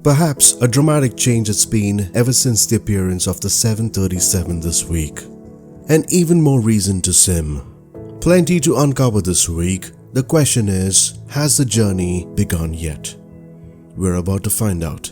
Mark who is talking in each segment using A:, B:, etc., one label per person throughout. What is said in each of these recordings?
A: perhaps a dramatic change it's been ever since the appearance of the 737 this week. And even more reason to sim. Plenty to uncover this week. The question is, has the journey begun yet? We're about to find out.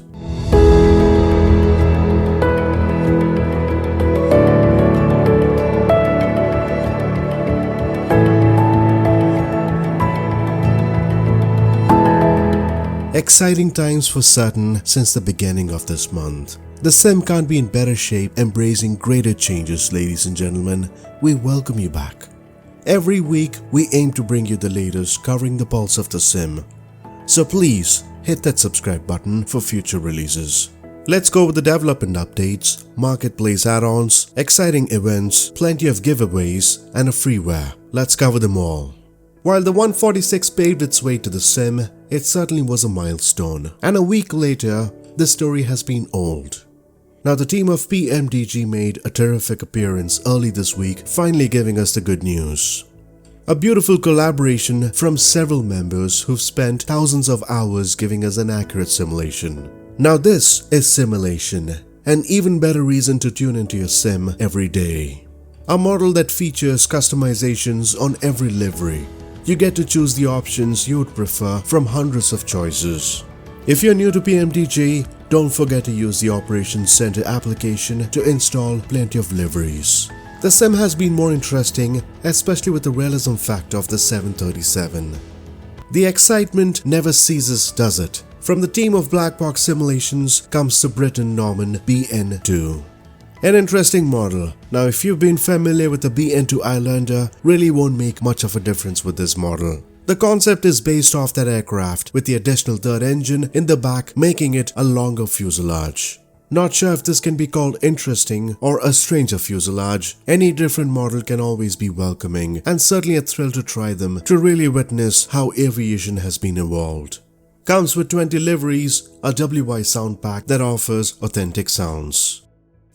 A: Exciting times for certain since the beginning of this month. The sim can't be in better shape, embracing greater changes, ladies and gentlemen. We welcome you back. Every week, we aim to bring you the latest covering the pulse of the sim. So please, hit that subscribe button for future releases. Let's go with the development updates, marketplace add-ons, exciting events, plenty of giveaways, and a freeware. Let's cover them all. While the 146 paved its way to the sim, it certainly was a milestone. And a week later, the story has been old. Now the team of PMDG made a terrific appearance early this week, finally giving us the good news. A beautiful collaboration from several members who've spent thousands of hours giving us an accurate simulation. Now this is simulation, an even better reason to tune into your sim every day. A model that features customizations on every livery. You get to choose the options you would prefer from hundreds of choices. If you're new to PMDG, don't forget to use the Operations Center application to install plenty of liveries. The sim has been more interesting, especially with the realism factor of the 737. The excitement never ceases, does it? From the team of Black Box Simulations comes the Britain Norman BN2. An interesting model. Now if you've been familiar with the BN2 Islander, really won't make much of a difference with this model. The concept is based off that aircraft with the additional third engine in the back, making it a longer fuselage. Not sure if this can be called interesting or a stranger fuselage. Any different model can always be welcoming, and certainly a thrill to try them to really witness how aviation has been evolved. Comes with 20 liveries, a WY sound pack that offers authentic sounds.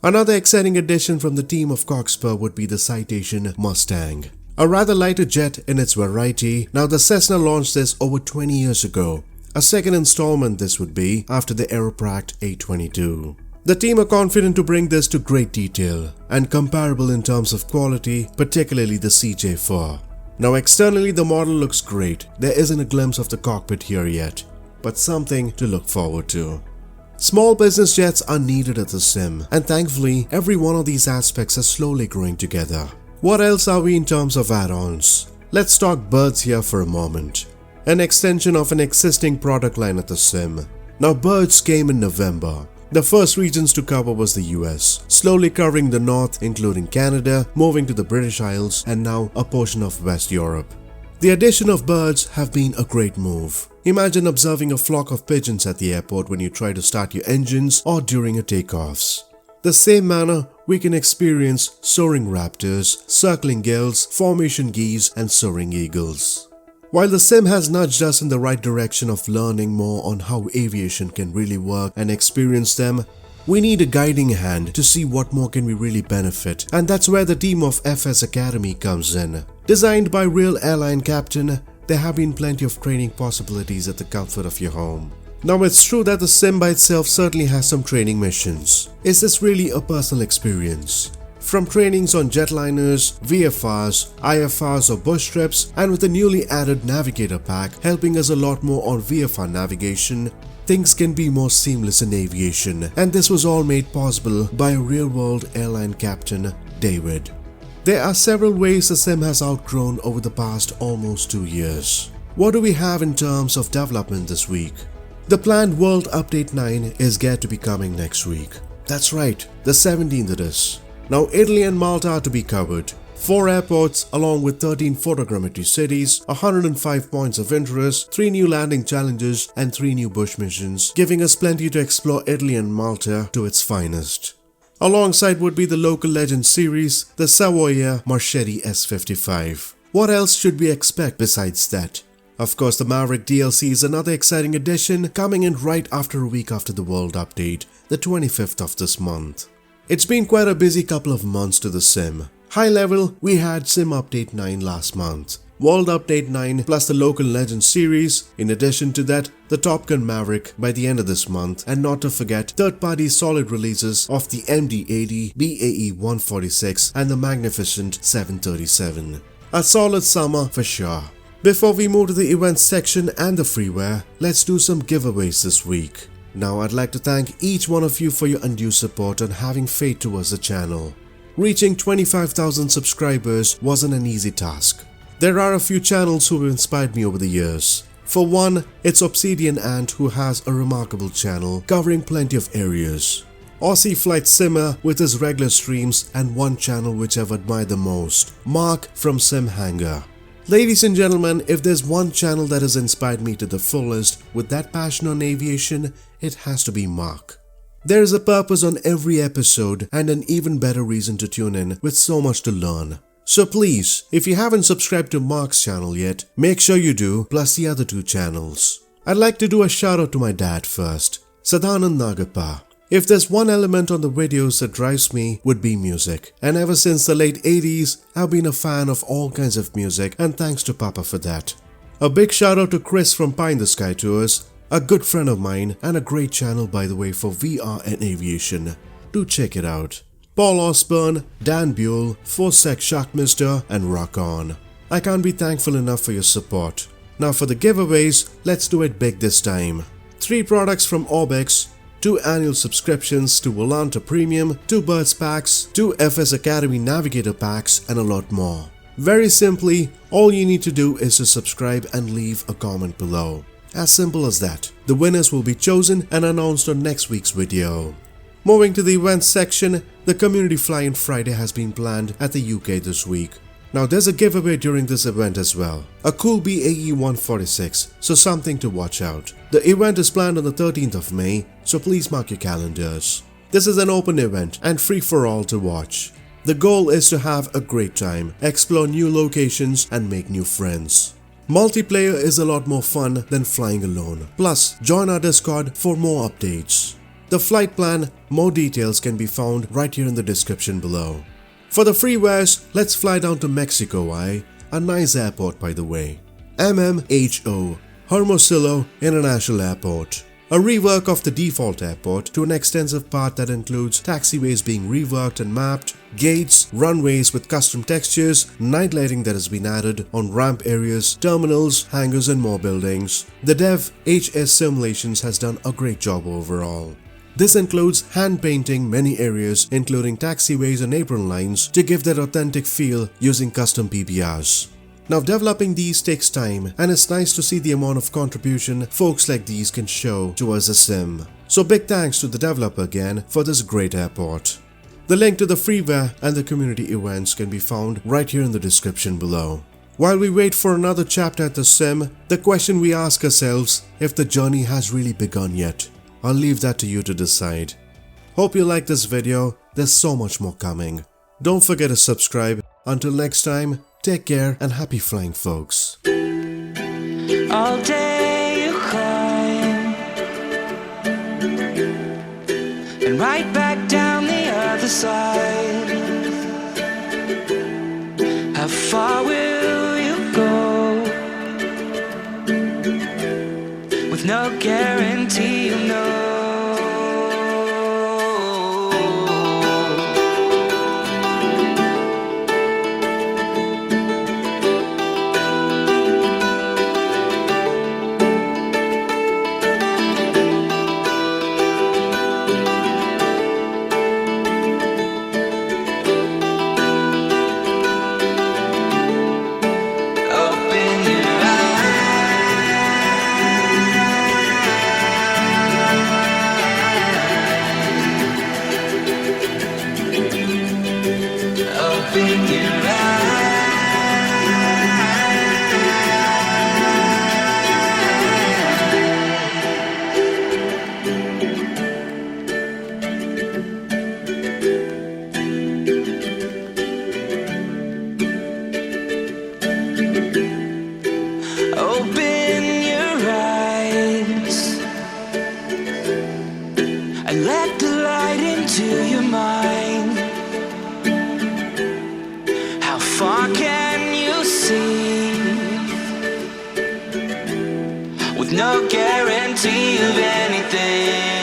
A: Another exciting addition from the team of Cockspur would be the Citation Mustang. A rather lighter jet in its variety. Now the Cessna launched this over 20 years ago. A second installment this would be after the Aeropract A22. The team are confident to bring this to great detail and comparable in terms of quality, particularly the CJ4. Now externally the model looks great. There isn't a glimpse of the cockpit here yet, but something to look forward to. Small business jets are needed at the sim, and thankfully every one of these aspects are slowly growing together. What else are we in terms of add-ons? Let's talk birds here for a moment. An extension of an existing product line at the sim. Now birds came in November. The first regions to cover was the US, slowly covering the north including Canada, moving to the British Isles, and now a portion of West Europe. The addition of birds have been a great move. Imagine observing a flock of pigeons at the airport when you try to start your engines or during a takeoffs. The same manner, we can experience soaring raptors, circling gulls, formation geese, and soaring eagles. While the sim has nudged us in the right direction of learning more on how aviation can really work and experience them, we need a guiding hand to see what more can we really benefit, and that's where the team of FSAcademy comes in. Designed by real airline captain, there have been plenty of training possibilities at the comfort of your home. Now it's true that the sim by itself certainly has some training missions. Is this really a personal experience? From trainings on jetliners, VFRs, IFRs or bush trips, and with the newly added navigator pack helping us a lot more on VFR navigation, things can be more seamless in aviation, and this was all made possible by a real-world airline captain, David. There are several ways the sim has outgrown over the past almost 2 years. What do we have in terms of development this week? The planned World Update 9 is geared to be coming next week. That's right, the 17th it is. Now Italy and Malta are to be covered. 4 airports along with 13 photogrammetry cities, 105 points of interest, 3 new landing challenges and 3 new bush missions, giving us plenty to explore Italy and Malta to its finest. Alongside would be the local legend series, the Savoia Marchetti S55. What else should we expect besides that? Of course, the Maverick DLC is another exciting addition coming in right after a week after the World Update, the 25th of this month. It's been quite a busy couple of months to the sim. High level, we had Sim Update 9 last month. World Update 9 plus the Local Legends series. In addition to that, the Top Gun Maverick by the end of this month, and not to forget third-party solid releases of the MD-80, BAE 146 and the Magnificent 737. A solid summer for sure. Before we move to the events section and the freeware, let's do some giveaways this week. Now I'd like to thank each one of you for your undue support and having faith towards the channel. Reaching 25,000 subscribers wasn't an easy task. There are a few channels who have inspired me over the years. For one, it's Obsidian Ant, who has a remarkable channel covering plenty of areas. Aussie Flight Simmer with his regular streams, and one channel which I've admired the most, Mark from Sim Hangar. Ladies and gentlemen, if there's one channel that has inspired me to the fullest with that passion on aviation, it has to be Mark. There is a purpose on every episode and an even better reason to tune in with so much to learn. So please, if you haven't subscribed to Mark's channel yet, make sure you do, plus the other two channels. I'd like to do a shout out to my dad first, Sadanand Nagappa. If there's one element on the videos that drives me, would be music. And ever since the late 80s, I've been a fan of all kinds of music, and thanks to Papa for that. A big shout out to Chris from Pie in the Sky Tours, a good friend of mine and a great channel by the way for VR and aviation. Do check it out. Paul Osborne, Dan Buell, FSAc Shockmister and Rock On. I can't be thankful enough for your support. Now for the giveaways, let's do it big this time. 3 products from ORBX, 2 annual subscriptions to Volanta Premium, 2 Birds packs, 2 FSAcademy Navigator packs and a lot more. Very simply, all you need to do is to subscribe and leave a comment below. As simple as that. The winners will be chosen and announced on next week's video. Moving to the events section, the Community Fly-In Friday has been planned at the UK this week. Now there's a giveaway during this event as well. A cool BAE 146, so something to watch out. The event is planned on the 13th of May, so please mark your calendars. This is an open event and free for all to watch. The goal is to have a great time, explore new locations and make new friends. Multiplayer is a lot more fun than flying alone. Plus, join our Discord for more updates. The flight plan, more details can be found right here in the description below. For the freewares, let's fly down to Mexico, a nice airport by the way. MMHO, Hermosillo International Airport. A rework of the default airport to an extensive part that includes taxiways being reworked and mapped, gates, runways with custom textures, night lighting that has been added on ramp areas, terminals, hangars and more buildings. The dev HS Simulations has done a great job overall. This includes hand painting many areas including taxiways and apron lines to give that authentic feel using custom PBRs. Now developing these takes time and it's nice to see the amount of contribution folks like these can show towards a sim. So big thanks to the developer again for this great airport. The link to the freeware and the community events can be found right here in the description below. While we wait for another chapter at the sim, the question we ask ourselves if the journey has really begun yet. I'll leave that to you to decide. Hope you liked this video, there's so much more coming. Don't forget to subscribe. Until next time, take care and happy flying folks.
B: All day you climb and right back down the other side. How far will you go? With no guarantee you know. Open your eyes. with no guarantee of anything.